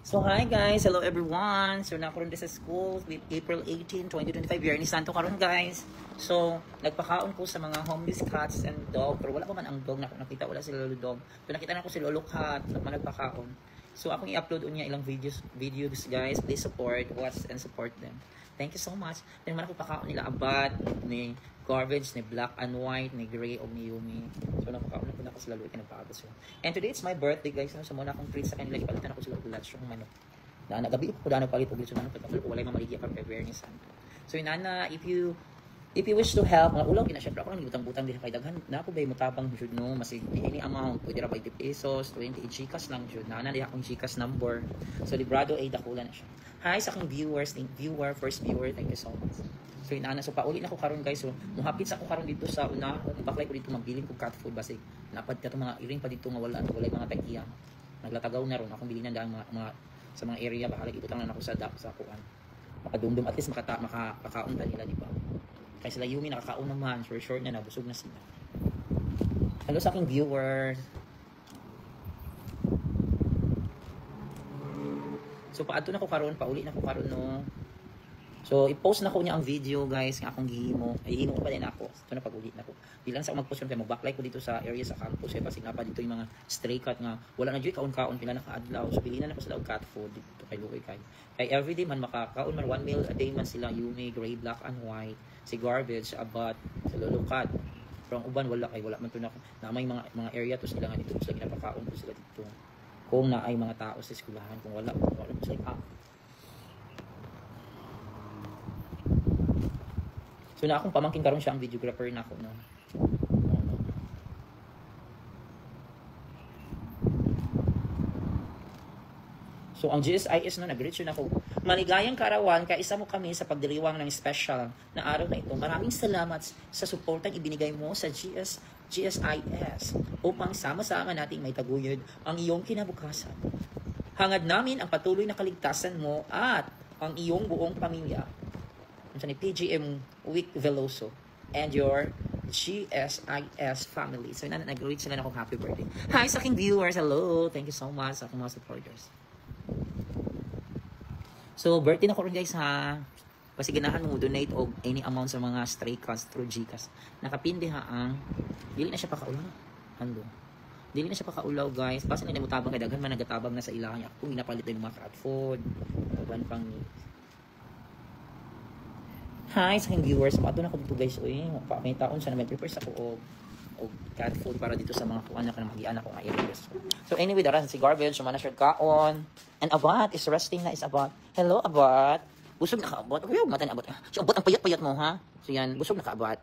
So hi guys, hello everyone. So nakaroon din sa school with April 18, 2025. Year ni Santo karon guys. So nagpakaon ko sa mga homeless cats and dog. Pero wala pa man ang dog na nakita, wala si Lolo dog. Pero nakita na ko si Lolo cat na nagpakaon. So akong i-upload unya ilang videos guys. Please support, watch and support them. Thank you so much. Then man ako pakaon nila abat ni garbage ni black and white ni gray o ni Yumi. So napakaon na ko sila luwi nagpaabot so. And today it's my birthday guys. So muna akong treat sa kanila ipalitan ako sila og lunch yung manok. Na gabi ko daan palit og lunch manok pero wala mamaligi pa prepare ni Santo. So inana if you wish to help, mga ulaw kina syempre ako nang butang-butang diha kay daghan na ako bay mutabang jud no masig any amount pwede ra 20 pesos, 20 GCash lang jud. Na diha akong GCash number. So librado ay dakula na siya. Hi sa akong first viewer, thank you so much. So inaana so pauli na ko karon guys. So muhapit sa ko karon dito sa una, baklay ko dito magbilin ko cat food basig. Napad ka to mga iring pa dito nga wala mga tagiya. Naglatagaw na ron akong bilinan daan mga sa mga area bahala ibutang na ako sa kuan. Makadumdum at least makakaon ta nila di ba. Kaya sila Yumi nakakaon naman, short na nabusog na sila. Hello sa aking viewers. So paadto na ko karon, pauli na ko karon no. So i-post na ko niya ang video guys nga akong gihimo. Ay himo pa din ako. Ito na pag-uli na ko. Bilang sa mag-post kay mag-backlight ko dito sa area sa campus kay pasig pa dito yung mga stray cat nga wala na joy kaon-kaon pila naka-adlaw. So bilinan na ko sila og cat food dito kay Lukoy kay. Kay everyday man makakaon man 1 meal a day man sila Yumi, gray, black and white, si garbage, abat, sa Lolo cat. Pero ang uban wala man to na may mga area to sila nga dito sila ginapakaon to sila dito. Kung na ay mga tao sa eskwelahan kung wala sila So na akong pamangkin karon siya ang videographer na ako no. So ang GSIS no nag-reach na ako. Maligayang kaarawan kay isa mo kami sa pagdiriwang ng special na araw na ito. Maraming salamat sa suportang ibinigay mo sa GSIS upang sama-sama nating may taguyod ang iyong kinabukasan. Hangad namin ang patuloy na kaligtasan mo at ang iyong buong pamilya. Ni PGM Wick Veloso and your GSIS family. So nag-reach sila na akong happy birthday. Hi sa aking viewers, hello. Thank you so much sa aking mga supporters. So birthday na ko rin guys ha. Pasiganahan mo donate og any amount sa mga stray cats through GCash. Nakapindi ha ang dili na siya pakaulaw. Ando. Dili na siya pakaulaw guys. Basta na mo tabang kay daghan man nagatabang na sa ilahan. Kung ginapalit yung mga cat food, uban pang Hi sa aking viewers, pato na ko dito guys. Uy, may taon siya na may prepare sa ko og cat food para dito sa mga kuan na magian ako nga areas. So anyway, daran si garbage, man na siya kaon. And Abat is resting na is Abat. Hello Abat. Busog na ka Abat. Uy, mata ni Abat. So Abat ang payat-payat mo ha. So yan, busog na ka Abat.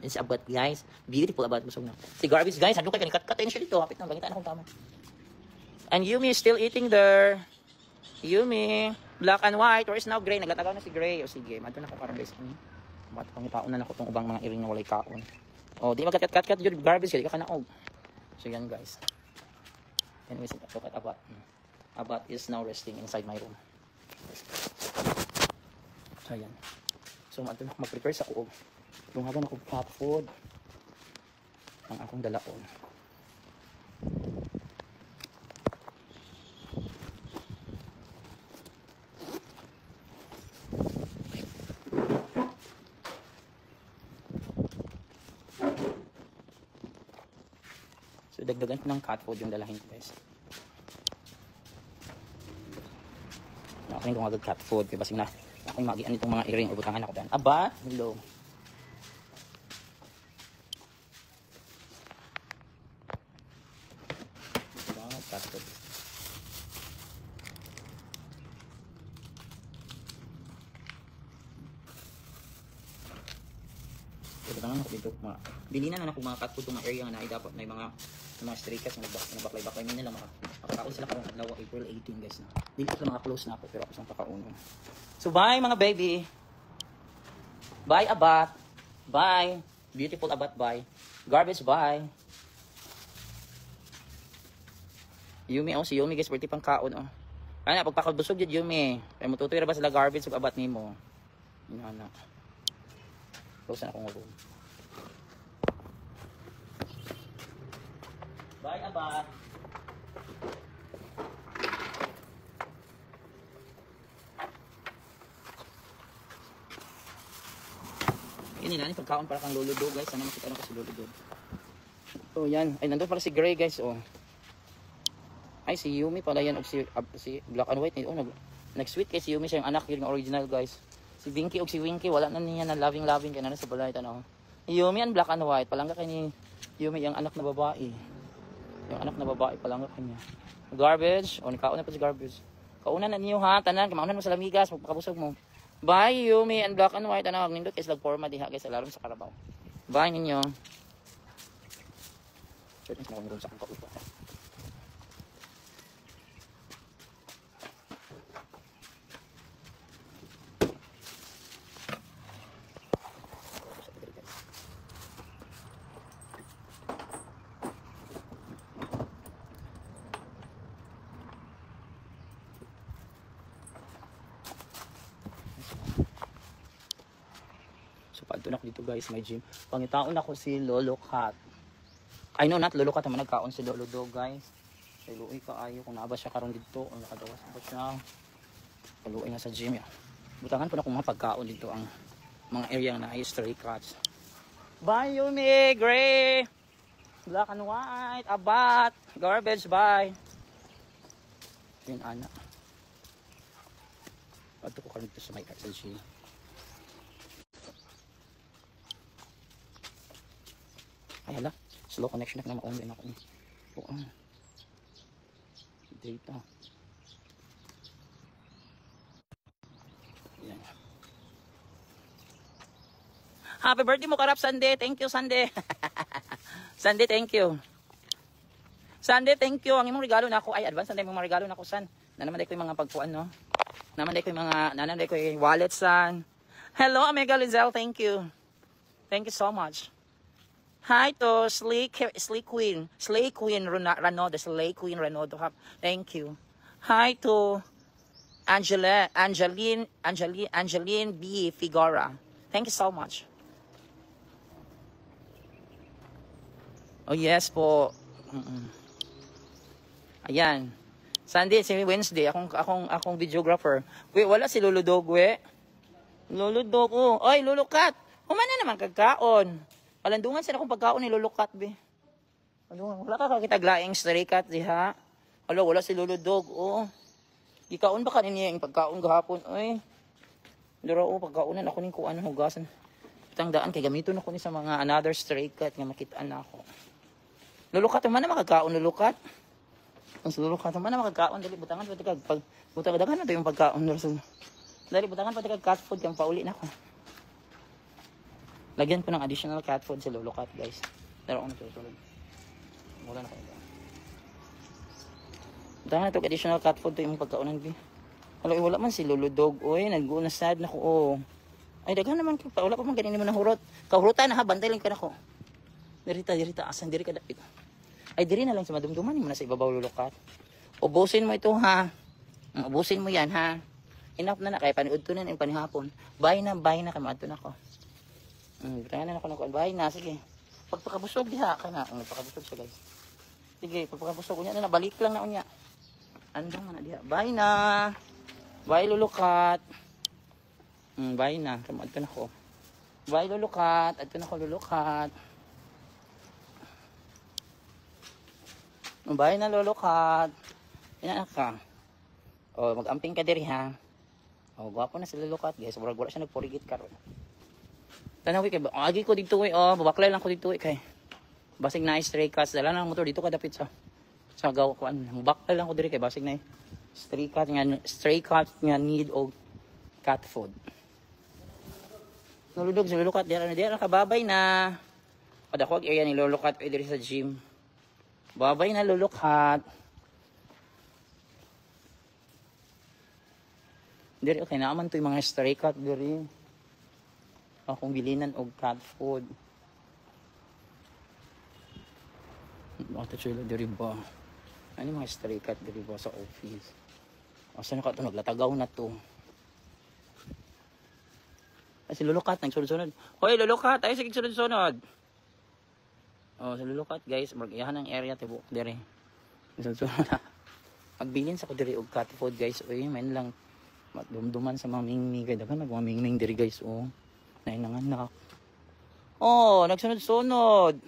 Yan si Abat guys. Beautiful Abat, busog na. Si garbage guys, ando kay kanikat-katin siya dito. Hapit na bangitan akong tama. And Yumi is still eating there. Yumi, black and white, or is now gray? Naglatagaw na si gray. O sige, mato na ko karon guys. Ba't pangitaon na nako tong ubang mga iring na walay kaon. Oh, di magkat-kat jud garbage kay ka kanaog. So yan guys. Anyways, look at Abat. Abat is now resting inside my room. So yan. So mato na mag-prepare sa kuog. Lungagan ako cat food. Ang akong dalaon. So dagdagan ko ng cat food yung dalahin ko guys. Nakain ko agad cat food kaya basing na ako yung magian itong mga iring o butangan ako dyan. Abat, hello. Cat food. Ito na ako dito bilinan na ako mga cat food mga area nga na dapat may mga stray cats na baklay-baklay min nila makakaon sila karong adlaw April 18 guys na. Dili ko mga close na ako pero ako sang pakaon. So bye mga baby. Bye Abat. Bye. Beautiful Abat bye. Garbage bye. Yumi si Yumi guys birthday pang kaon oh. Ana pagpakabusog jud Yumi. Kay mututoy ra ba sila garbage ug Abat nimo. Ina. Close na akong room. Bye, Abat. nila ni pagkaon para kang luludog guys. Sana makita na ko si luludog. So yan, ay nandun pala si Gray guys oh. Ay si Yumi pala yan og si Black and White oh, nag-sweet kay si Yumi siya yung anak yung original guys. Si Vinky og si Winky wala na niya na loving kay na sa balay tanaw. Yumi and Black and White palangga kay ni Yumi yung anak na babae. Yung anak na babae palangga kanya. Garbage, o nikauna pa si garbage. Kauna na niyo ha, tanan, kamaunan mo sa lamigas, magpakabusog mo. Bye Yumi and Black and White, ano, nindot is lag forma diha guys, alarm sa Carabao. Bye ninyo. Pwede na kung sa akong kaupa. So, paadto na ako dito guys, may gym. Pangitaon ako si Lolo Cat. I know not Lolo Cat, naman nagkaon si Lolo Dog guys. Kay luoy kaayo, kung naaba siya karon dito, o nakadawas ba siya. Kaluoy nga sa gym. Butangan po na kung mga pagkaon dito ang mga area na ay stray cats. Bye Yumi, Gray, Black and White, Abat, Garbage, bye. Yun anak. Paadto ko karon dito sa may gym. Ay hala, slow connection na ma-online ako. Oo. Data. Yan. Happy birthday mo Karap Sunday. Thank you Sunday. Sunday, thank you. Sunday, thank you. Ang imong regalo na ako ay advance na imong regalo na ako san. Nanaman day ko yung mga pagpuan no. Nanaman day ko yung wallet san. Hello Omega Lizelle, thank you. Thank you so much. Hi to Slay Queen Ranodo, Slay Queen Ranodo. Thank you. Hi to Angeline B. Figura. Thank you so much. Oh yes po. Ayan. Sunday, si Wednesday, akong videographer. Wait, wala si Lolo Dog, we. Lolo Dog, oh. Oy, Lolo Cat. Humana naman kagkaon. Palandungan sila kung pagkaon ni Lolo Cat, be. Wala ka kakitaglaing stray cat, diha. Wala si Lolo Dog, oh. Ikaon ba kanina yung pagkaon gahapon, oy. Dura, oh, pagkaonan ako ning kuan hugasan. Tangdaan kay gamiton ako ni sa mga another stray cat nga makitaan na ako. Lolo Cat, man na makakaon, Lolo Cat. Ang Lolo Cat, man na makakaon, dali butangan pati kag butang-dagan na to yung pagkaon. Dali butangan pati kag cat food kang pauli na ako. Lagyan ko ng additional cat food sa Lolo Cat, guys. Pero ako natutulog. Wala na kayo. Dahil na ito additional cat food to yung pagkaunan, bi. Wala man si Lolo Dog. Uy, nag-unasad na ko, oh. Ay, daghan naman. Wala pa man ganyan mo na hurot. Kahurutan na ha, bantay lang ka na ko. Dirita. Asan, diri ka dapit. Ay, diri na lang sa madumduman. Mo na sa ibabaw, Lolo Cat. Ubusin mo ito, ha. Ubusin mo yan, ha. Enough na kaya paniud to na yung panihapon. Bye na, kamaad to na ko. Butangan na ako ng bahay na. Sige. Pagpakabusog diha ka na. Pagpakabusog siya guys. Sige. Pagpakabusog. Unya na. Balik lang na unya. Andang na diha. Bye na. Bye Lolo Cat. Bye na. Adto na ko. Bye Lolo Cat. Adto na ko Lolo Cat. Bye na Lolo Cat. Ina ka. O mag-amping ka diri ha. O gwapo na si Lolo Cat guys. Wala siya nagpurigit karon. Tanawi kay agi ko dito babaklay lang ko dito kay basig na stray cats dala na motor dito kadapit sa gaw ko babaklay lang ko diri kay basig na stray cat nga need og cat food. Nuludog si Lolo Cat diara kababay na. Padako area ni Lolo Cat diri sa gym. Babay na Lolo Cat. Diri okay na man to yung mga stray cat diri. Akong bilinan og cat food. Ito sila diri ba? Ano mga stray cat diri ba sa office? Asa na ka ito? Naglatagaw na to. Ay si Lolo Cat nagsunod-sunod. Hoy Lolo Cat! Ay sige sunod-sunod! Oh si Lolo Cat guys. Mag-iyahan ng area tibo diri. Sunod-sunod na. Magbilin sa ko diri og cat food guys. Uy man lang. Dumduman sa mga mingming. Kaya dagan nagmamingming diri guys. Oh. Nainanganak. Oh, nagsunod-sunod.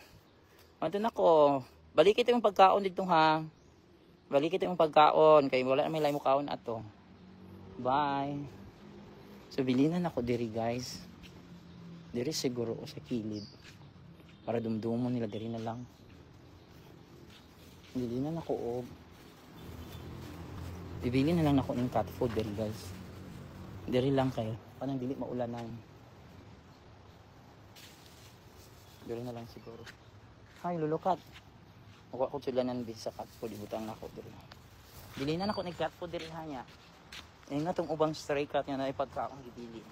Andun ako. Balik ito yung pagkaon dito ha. Balik ito yung pagkaon. Kaya wala na may lay mo kaon ato. Bye. So, bilinan ako diri guys. Diri siguro sa kilid. Para dumdumon nila diri na lang. Bilinan ako og. Bibili na lang ako ng cat food diri guys. Diri lang kayo. Panang dili maulanan. Diri na lang siguro. Hi, lulukat. Ako sila nan sa cat food. Ibutang na ako diri. Bilinan ako ng cat food diri hanya. Ngayon nga itong ubang stray cat nga na ipagkaong gibili.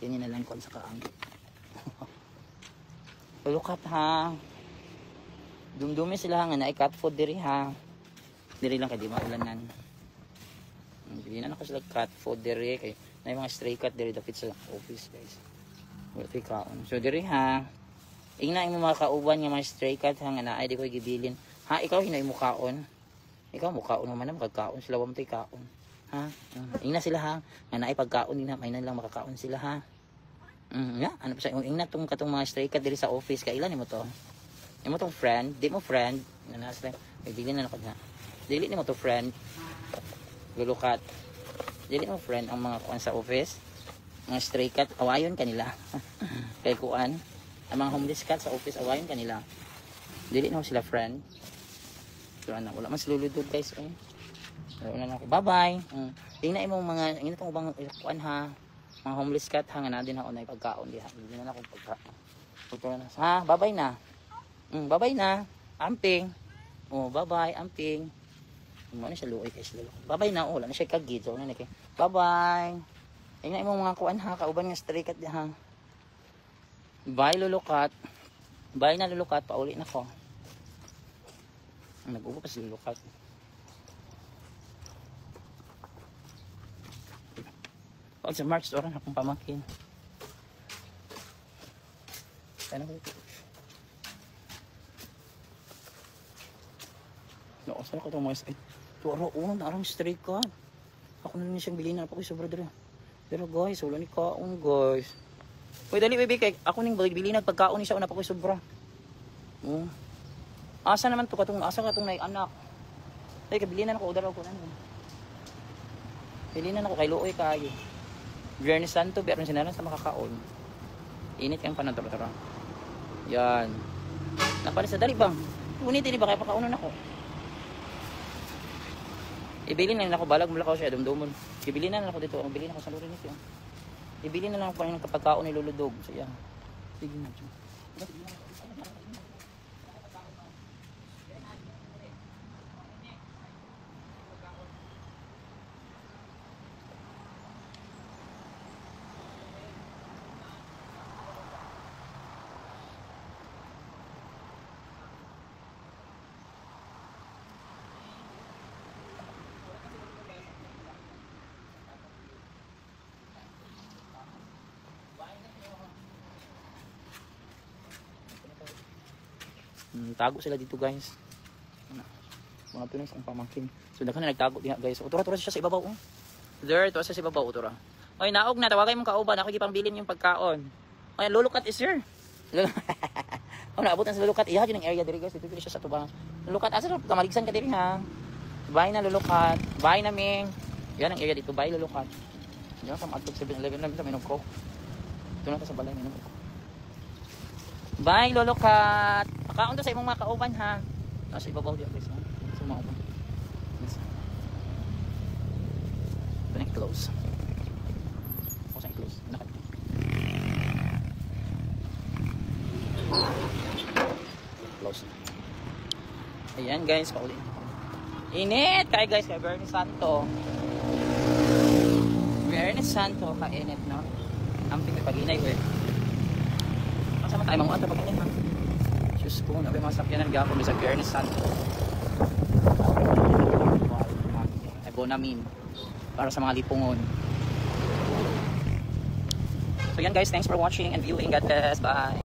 Yan na lang kon sa kaang. Lulukat ha. Dumdumi sila nga na cat food diri ha. Diri lang kay di maulanan. Bilinan ako sila cat food diri kay na yung mga stray cat diri dapit sa office guys. Wala kaon. So diri ha. Ingna yung mga kauban nga mga stray cat ha nga na ay di ko gibilin. Ha, ikaw hinay mo kaon. Ikaw mo kaon naman na magkaon sila wa mo tay kaon. Ha? Ingna sila ha. Nga na ay pagkaon din na may lang makakaon sila ha. Ya, ano pa sa ingna tong katong mga stray cat diri sa office kay ilan nimo to? Imo tong friend, di mo friend. Nanas lang. Dili na ako na. Dili nimo to friend. Lulukat. Dili mo friend ang mga kuan sa office. Mga stray cat awayon kanila. Kay kuan ang mga homeless cat sa office awayon kanila. Dili na sila friend. So ana wala man siluludog guys. Wala na ako. Bye-bye. Tingnan imong mga ingna tong ubang kuan ha. Mga homeless cat ha nga na din ha unay pagkaon diha. Dili na ako pagkaon. Ha, bye-bye na. Bye-bye na. Amping. Oh, bye-bye, amping. Mo na siya luoy kay sila. Bye-bye na. Oh, wala na siya kagito na kay. Bye-bye. Tingnan imong mga kuan ha, kauban nga stray cat diha. Bye lulukat. Bye na lulukat, pauli na ko. Nag-ubo pa si lulukat. Pag sa March oras akong pamangkin. Ano ko? Nakasal ko itong mga tuwaro, unang narang stray cat. Ako na lang siyang bilhin na. Ako sobra dira. Pero guys, wala ni kaon guys. Uy, dali baby, kay ako ning bilhin na pagkaon ni siya una pa ko sobra. Asa naman to katong asa katong nay anak. Ay, kabilin na ako order ko nan. Bilhin na ako kay luoy kayo. Viernes Santo, Biyernes Santo sa makakaon. Init kang panadoro-toro. Yan. Napali sa dali bang. Unit ini ba kay pakaunon ako. Ibilin na ako balag mulakaw siya dumdumon. Ibilin na ako dito, ibilin ako sa lurin nito. Ibilin na lang ako ng kapagkaon ni luludog. So yan. Sige na. Tago sila dito guys. Mga tunay sa pamangkin. So daghan na nagtago diha guys. Utura-tura siya sa ibabaw. There, tuwa siya sa ibabaw utura. Oy, naog na tawagay mong kauban ako gipambilin yung pagkaon. Oy, lulukat is here. Oh, naabot na sa lulukat. Iya gyud ang area diri guys. Dito siya sa tubang. Lulukat asa ka maligsan ka diri ha. Bye na lulukat. Bye na ming. Yan ang area dito. Bye lulukat. Diyan sa matog 7-Eleven na minom ko. Ito na sa balay minom ko. Bye lulukat. Pakaon to sa imong mga kauban ha. Nasa ibabaw diya guys. Sa mga uban. Yes. Ito close. O sa close. Nakat. Close. Ayan guys, pauli. Init kay guys kay Viernes Santo. Viernes Santo kainit no. Amping pag-inay ko eh. Kasama tayo mga ato pag-inay ha. Diyos ko, nabi mga sakyanan gapon sa Viernes Santo. Ay bonamin para sa mga lipungon. So yan guys, thanks for watching and viewing. God bless. Bye.